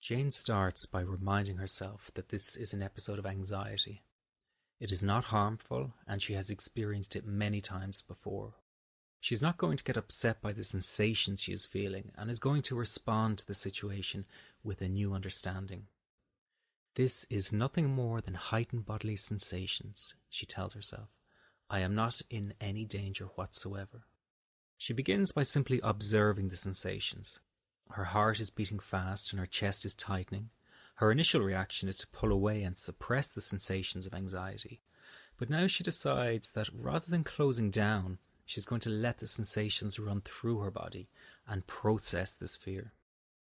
Jane starts by reminding herself that this is an episode of anxiety. It is not harmful, and she has experienced it many times before. She is not going to get upset by the sensations she is feeling, and is going to respond to the situation with a new understanding. This is nothing more than heightened bodily sensations, she tells herself. I am not in any danger whatsoever. She begins by simply observing the sensations. Her heart is beating fast and her chest is tightening. Her initial reaction is to pull away and suppress the sensations of anxiety. But now she decides that rather than closing down, she's going to let the sensations run through her body and process this fear.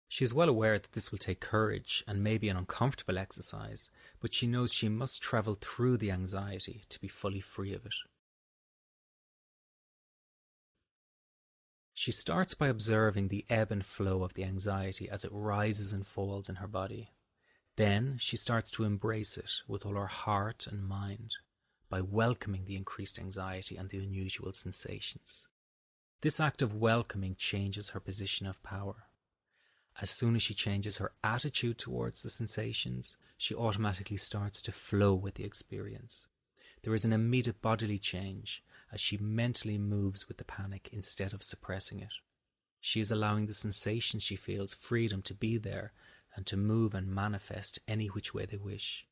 She is well aware that this will take courage and may be an uncomfortable exercise, but she knows she must travel through the anxiety to be fully free of it. She starts by observing the ebb and flow of the anxiety as it rises and falls in her body. Then she starts to embrace it with all her heart and mind by welcoming the increased anxiety and the unusual sensations. This act of welcoming changes her position of power. As soon as she changes her attitude towards the sensations, she automatically starts to flow with the experience. There is an immediate bodily change as she mentally moves with the panic instead of suppressing it. She is allowing the sensations she feels freedom to be there and to move and manifest any which way they wish.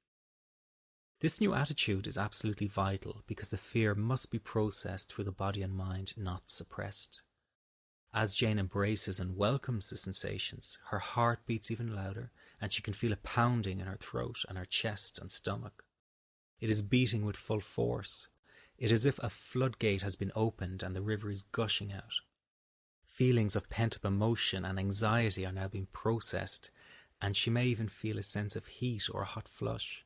This new attitude is absolutely vital because the fear must be processed through the body and mind, not suppressed. As Jane embraces and welcomes the sensations, her heart beats even louder and she can feel a pounding in her throat and her chest and stomach. It is beating with full force. It is as if a floodgate has been opened and the river is gushing out. Feelings of pent-up emotion and anxiety are now being processed, and she may even feel a sense of heat or a hot flush.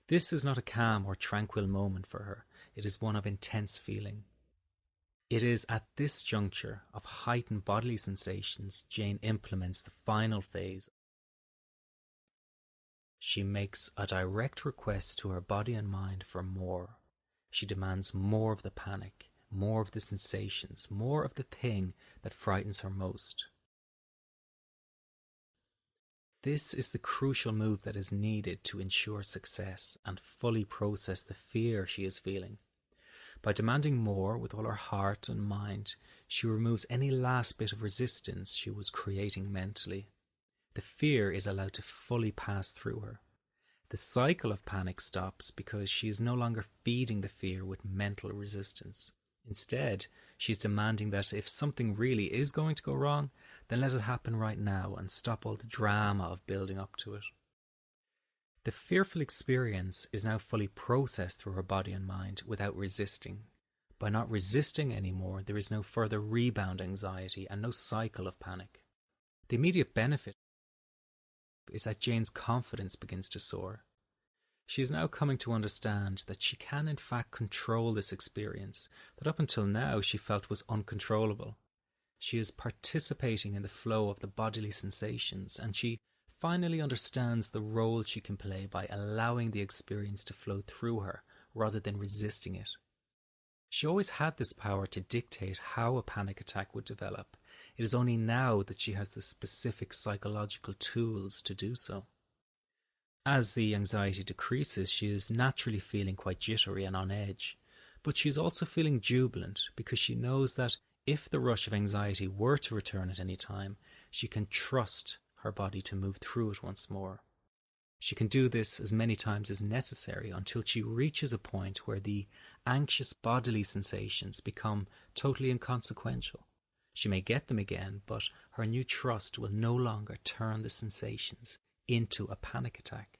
This is not a calm or tranquil moment for her. It is one of intense feeling. It is at this juncture of heightened bodily sensations Jane implements the final phase. She makes a direct request to her body and mind for more. She demands more of the panic, more of the sensations, more of the thing that frightens her most. This is the crucial move that is needed to ensure success and fully process the fear she is feeling. By demanding more with all her heart and mind, she removes any last bit of resistance she was creating mentally. The fear is allowed to fully pass through her. The cycle of panic stops because she is no longer feeding the fear with mental resistance. Instead, she's demanding that if something really is going to go wrong, then let it happen right now and stop all the drama of building up to it. The fearful experience is now fully processed through her body and mind without resisting. By not resisting anymore, there is no further rebound anxiety and no cycle of panic. The immediate benefit is that Jane's confidence begins to soar. She is now coming to understand that she can in fact control this experience that up until now she felt was uncontrollable. She is participating in the flow of the bodily sensations, and she finally understands the role she can play by allowing the experience to flow through her rather than resisting it. She always had this power to dictate how a panic attack would develop. It is only now that she has the specific psychological tools to do so. As the anxiety decreases, she is naturally feeling quite jittery and on edge, but she is also feeling jubilant because she knows that if the rush of anxiety were to return at any time, she can trust her body to move through it once more. She can do this as many times as necessary until she reaches a point where the anxious bodily sensations become totally inconsequential. She may get them again, but her new trust will no longer turn the sensations into a panic attack.